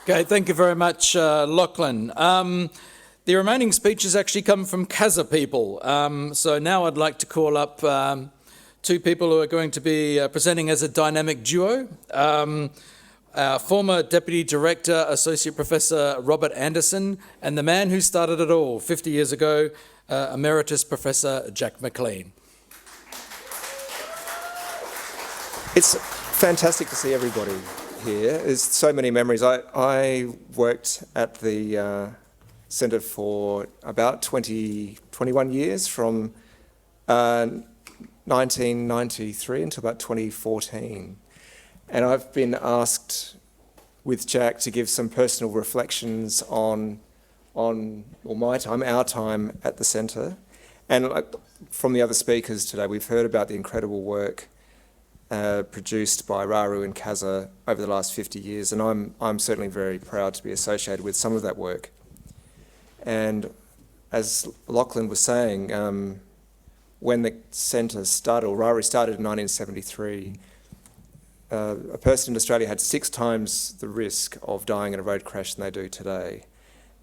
Okay, thank you very much, Lachlan. The remaining speeches actually come from Kazaa people. So now I'd like to call up two people who are going to be presenting as a dynamic duo. Our former Deputy Director, Associate Professor Robert Anderson, and the man who started it all 50 years ago, Emeritus Professor Jack McLean. It's fantastic to see everybody here. There's so many memories. I worked at the Centre for about 21 years, from 1993 until about 2014. And I've been asked with Jack to give some personal reflections on my time, our time at the centre. And from the other speakers today, we've heard about the incredible work produced by Raru and Kazaa over the last 50 years, and I'm certainly very proud to be associated with some of that work. And as Lachlan was saying, when the centre started, or Raru started in 1973, a person in Australia had 6 times the risk of dying in a road crash than they do today.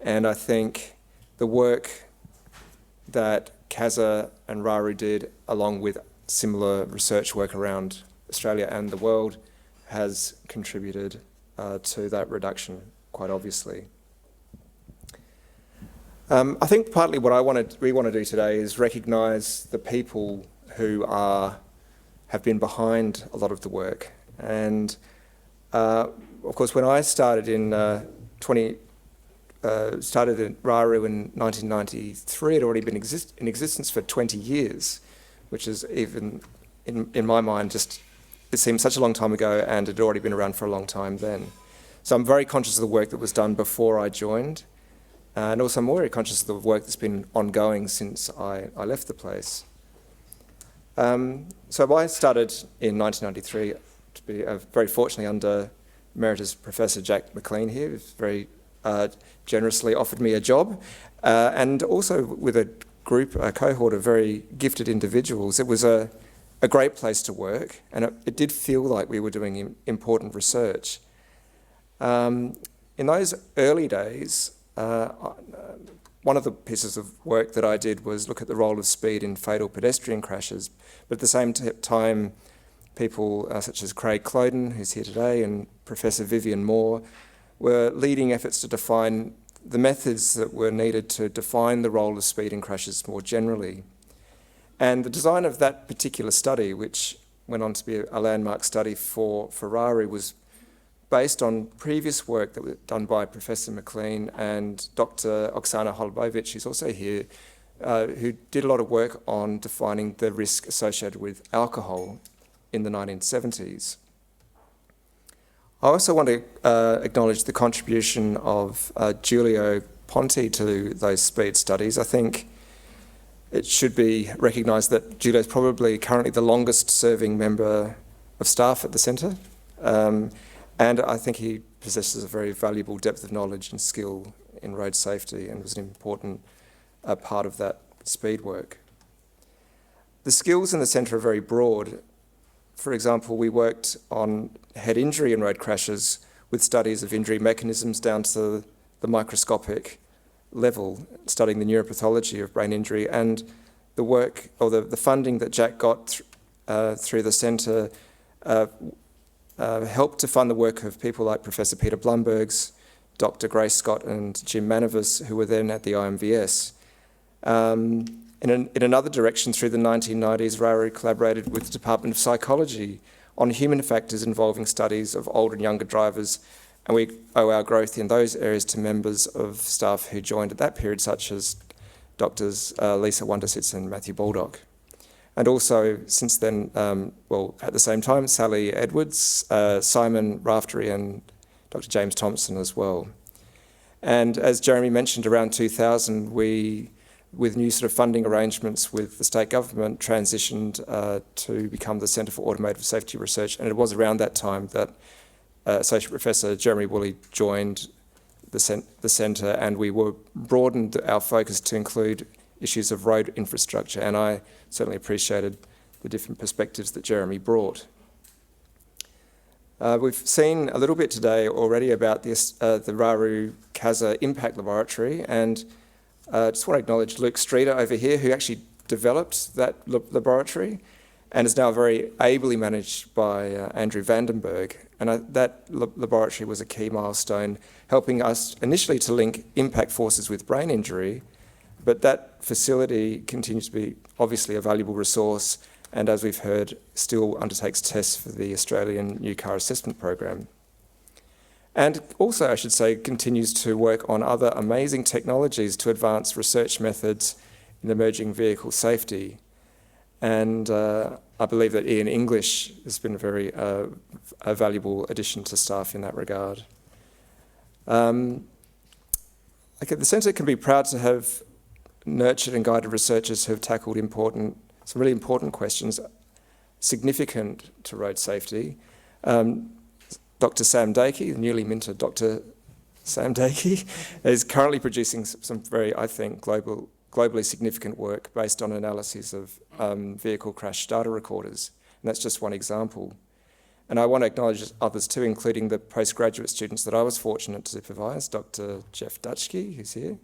And I think the work that Kazaa and Raru did, along with similar research work around Australia and the world, has contributed to that reduction, quite obviously. I think partly what we want to do today is recognise the people who have been behind a lot of the work. And of course, when I started in started at Raru in 1993, it had already been in existence for 20 years, which is, even in my mind, it seems such a long time ago, and it had already been around for a long time then. So I'm very conscious of the work that was done before I joined, and also I'm very conscious of the work that's been ongoing since I left the place. So I started in 1993 to be very fortunately under Emeritus Professor Jack McLean here, who's very generously offered me a job, and also with a cohort of very gifted individuals. It was a great place to work, and it did feel like we were doing important research. In those early days, one of the pieces of work that I did was look at the role of speed in fatal pedestrian crashes, but at the same time, people such as Craig Cloden, who's here today, and Professor Vivian Moore were leading efforts to define the methods that were needed to define the role of speed in crashes more generally. And the design of that particular study, which went on to be a landmark study for Raru, was based on previous work that was done by Professor McLean and Dr. Oksana Holobovic, who's also here, who did a lot of work on defining the risk associated with alcohol in the 1970s. I also want to acknowledge the contribution of Giulio Ponti to those speed studies. I think it should be recognised that Giulio is probably currently the longest serving member of staff at the centre, and I think he possesses a very valuable depth of knowledge and skill in road safety, and was an important part of that speed work. The skills in the centre are very broad. For example, we worked on head injury in road crashes with studies of injury mechanisms down to the microscopic level, studying the neuropathology of brain injury, and the work, or the funding that Jack got through the centre helped to fund the work of people like Professor Peter Blumbergs, Dr. Grace Scott and Jim Manavis, who were then at the IMVS. In another direction, through the 1990s, Raru collaborated with the Department of Psychology on human factors involving studies of older and younger drivers, and we owe our growth in those areas to members of staff who joined at that period, such as Doctors Lisa Wondersitz and Matthew Baldock. And also, since then, at the same time, Sally Edwards, Simon Raftery and Dr. James Thompson as well. And as Jeremy mentioned, around 2000, we, with new sort of funding arrangements with the state government, transitioned to become the Centre for Automotive Safety Research. And it was around that time that Associate Professor Jeremy Woolley joined the centre, and we broadened our focus to include issues of road infrastructure, and I certainly appreciated the different perspectives that Jeremy brought. We've seen a little bit today already about this, the Raru Kaza Impact Laboratory, and I just want to acknowledge Luke Streeter over here, who actually developed that laboratory and is now very ably managed by Andrew Vandenberg. And that laboratory was a key milestone, helping us initially to link impact forces with brain injury, but that facility continues to be obviously a valuable resource, and as we've heard, still undertakes tests for the Australian New Car Assessment Program. And also, I should say, continues to work on other amazing technologies to advance research methods in emerging vehicle safety. And I believe that Ian English has been a valuable addition to staff in that regard. The Centre can be proud to have nurtured and guided researchers who have tackled some really important questions, significant to road safety. Dr. Sam Dakey, the newly minted Dr. Sam Dakey, is currently producing some very, I think, globally significant work based on analyses of vehicle crash data recorders. And that's just one example. And I want to acknowledge others too, including the postgraduate students that I was fortunate to supervise, Dr. Jeff Dutchke, who's here,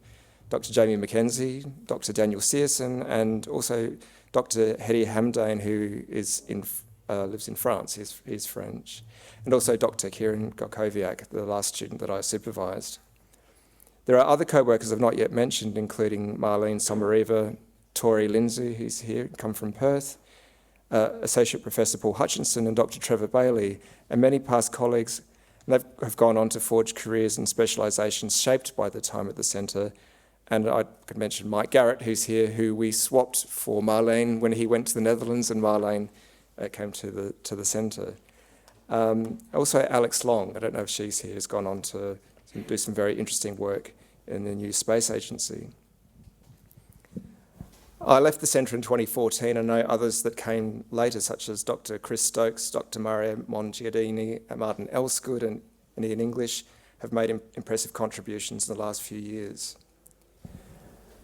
Dr. Jamie McKenzie, Dr. Daniel Searson, and also Dr. Hedy Hamdane, who lives in France, he's French, and also Dr. Kieran Gokoviak, the last student that I supervised. There are other co-workers I've not yet mentioned, including Marlene Somariva, Tori Lindsay, who's here, come from Perth, Associate Professor Paul Hutchinson and Dr. Trevor Bailey, and many past colleagues, and they have gone on to forge careers and specialisations shaped by the time at the Centre. And I could mention Mike Garrett, who's here, who we swapped for Marlene when he went to the Netherlands, and Marlene came to the Centre. Also Alex Long, I don't know if she's here, has gone on to do some very interesting work in the new space agency. I left the Centre in 2014, and I know others that came later, such as Dr. Chris Stokes, Dr. Mario Mongiardini, Martin Elsgood, and Ian English have made impressive contributions in the last few years.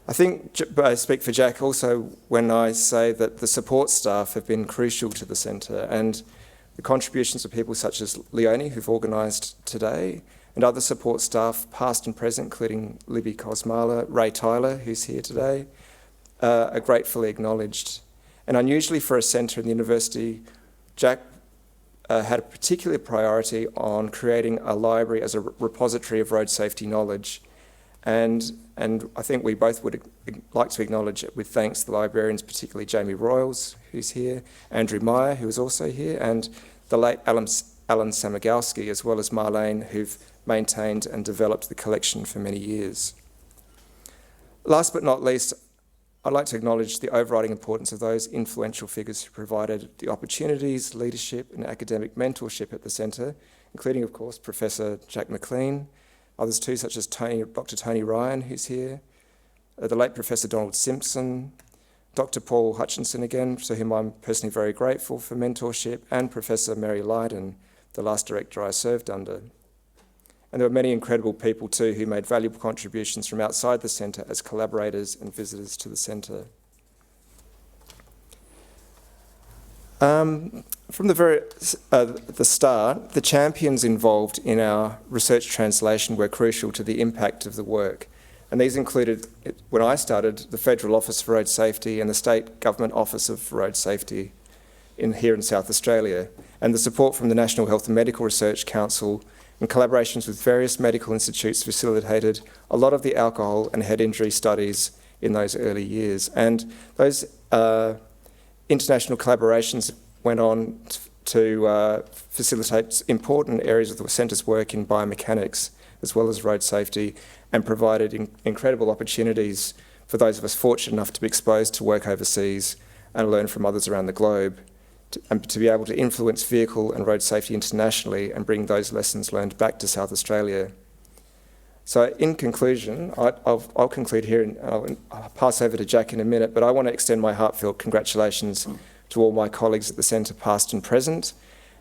I think I speak for Jack also when I say that the support staff have been crucial to the Centre, and the contributions of people such as Leonie, who've organised today, and other support staff, past and present, including Libby Kosmala, Ray Tyler, who's here today, are gratefully acknowledged. And unusually for a centre in the university, Jack had a particular priority on creating a library as a repository of road safety knowledge. And I think we both would like to acknowledge it with thanks to the librarians, particularly Jamie Royals, who's here, Andrew Meyer, who is also here, and the late Alan Samagowski, as well as Marlene, who've maintained and developed the collection for many years. Last but not least, I'd like to acknowledge the overriding importance of those influential figures who provided the opportunities, leadership and academic mentorship at the Centre, including, of course, Professor Jack McLean, others too, such as Dr. Tony Ryan, who's here, the late Professor Donald Simpson, Dr. Paul Hutchinson again, to whom I'm personally very grateful for mentorship, and Professor Mary Lydon, the last director I served under. And there were many incredible people too who made valuable contributions from outside the Centre as collaborators and visitors to the Centre. From the start, the champions involved in our research translation were crucial to the impact of the work. And these included, when I started, the Federal Office for Road Safety and the State Government Office of Road Safety here in South Australia, and the support from the National Health and Medical Research Council, and collaborations with various medical institutes facilitated a lot of the alcohol and head injury studies in those early years. And those international collaborations went on to facilitate important areas of the Centre's work in biomechanics as well as road safety, and provided incredible opportunities for those of us fortunate enough to be exposed to work overseas and learn from others around the globe, and to be able to influence vehicle and road safety internationally and bring those lessons learned back to South Australia. So in conclusion, I'll conclude here, and I'll pass over to Jack in a minute, but I want to extend my heartfelt congratulations to all my colleagues at the Centre, past and present.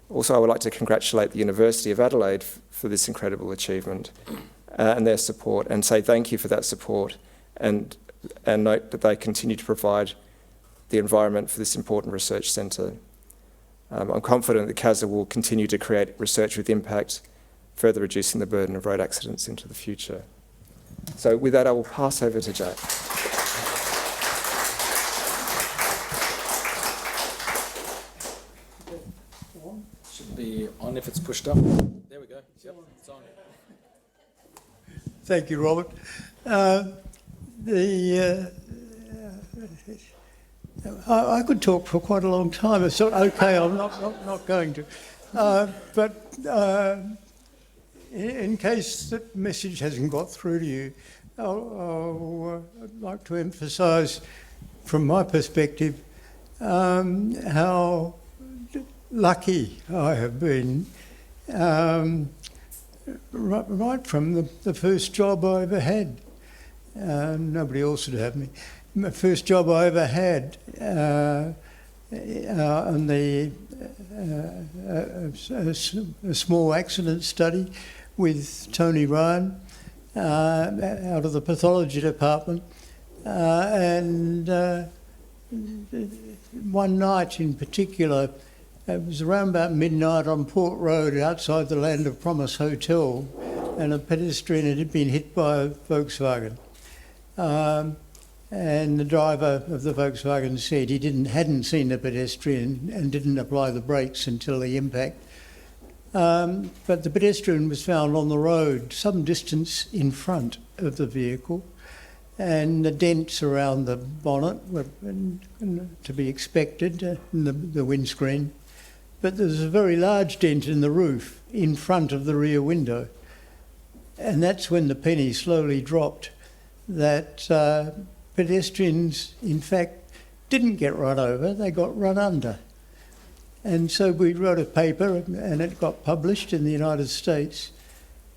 Also, I would like to congratulate the University of Adelaide for this incredible achievement and their support, and say thank you for that support, and note that they continue to provide the environment for this important research centre. I'm confident that CASA will continue to create research with impact, further reducing the burden of road accidents into the future. So with that, I will pass over to Jack. Should be on if it's pushed up. There we go. Yep, it's on. Thank you, Robert. I could talk for quite a long time. It's okay. I'm not going to. But in case that message hasn't got through to you, I'd like to emphasise, from my perspective, how lucky I have been right from the first job I ever had. Nobody else would have me. My first job I ever had on a small accident study with Tony Ryan out of the pathology department, and one night in particular, it was around about midnight on Port Road outside the Land of Promise Hotel, and a pedestrian had been hit by a Volkswagen. And the driver of the Volkswagen said he hadn't seen the pedestrian and didn't apply the brakes until the impact. But the pedestrian was found on the road some distance in front of the vehicle, and the dents around the bonnet were to be expected, in the windscreen. But there's a very large dent in the roof in front of the rear window. And that's when the penny slowly dropped, that pedestrians, in fact, didn't get run over, they got run under. And so we wrote a paper and it got published in the United States.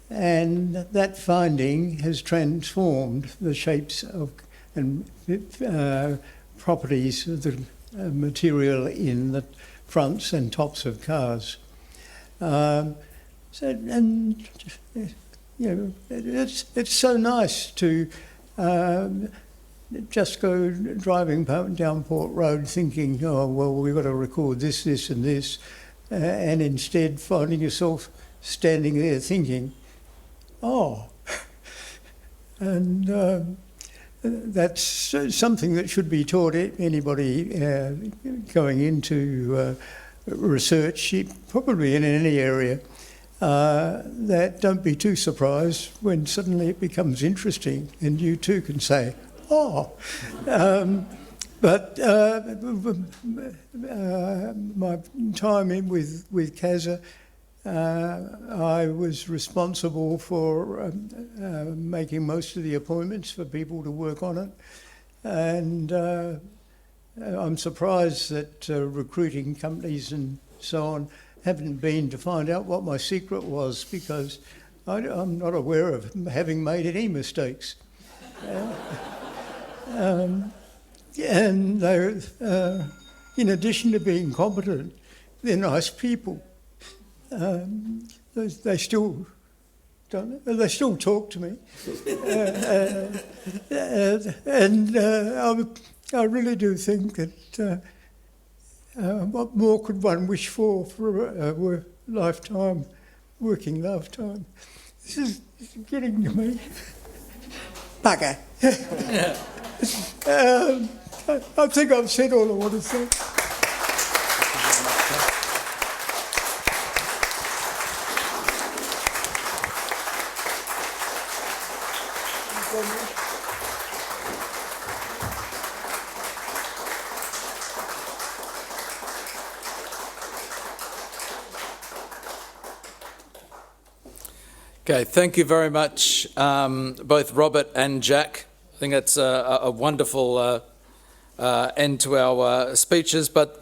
And that finding has transformed the shapes of and properties of the material in the fronts and tops of cars. It's so nice to just go driving down Port Road thinking, oh, well, we've got to record this, this and this, and instead finding yourself standing there thinking, oh, and that's something that should be taught anybody going into research, probably in any area, that don't be too surprised when suddenly it becomes interesting and you too can say, oh. But my time with CASA, I was responsible for making most of the appointments for people to work on it, and I'm surprised that recruiting companies and so on haven't been to find out what my secret was, because I'm not aware of having made any mistakes. And they're, in addition to being competent, they're nice people. They still talk to me, and I really do think that what more could one wish for a working lifetime? This is getting to me. Bugger. I think I've said all I want to say. Okay, thank you very much, both Robert and Jack. I think that's a wonderful end to our speeches, but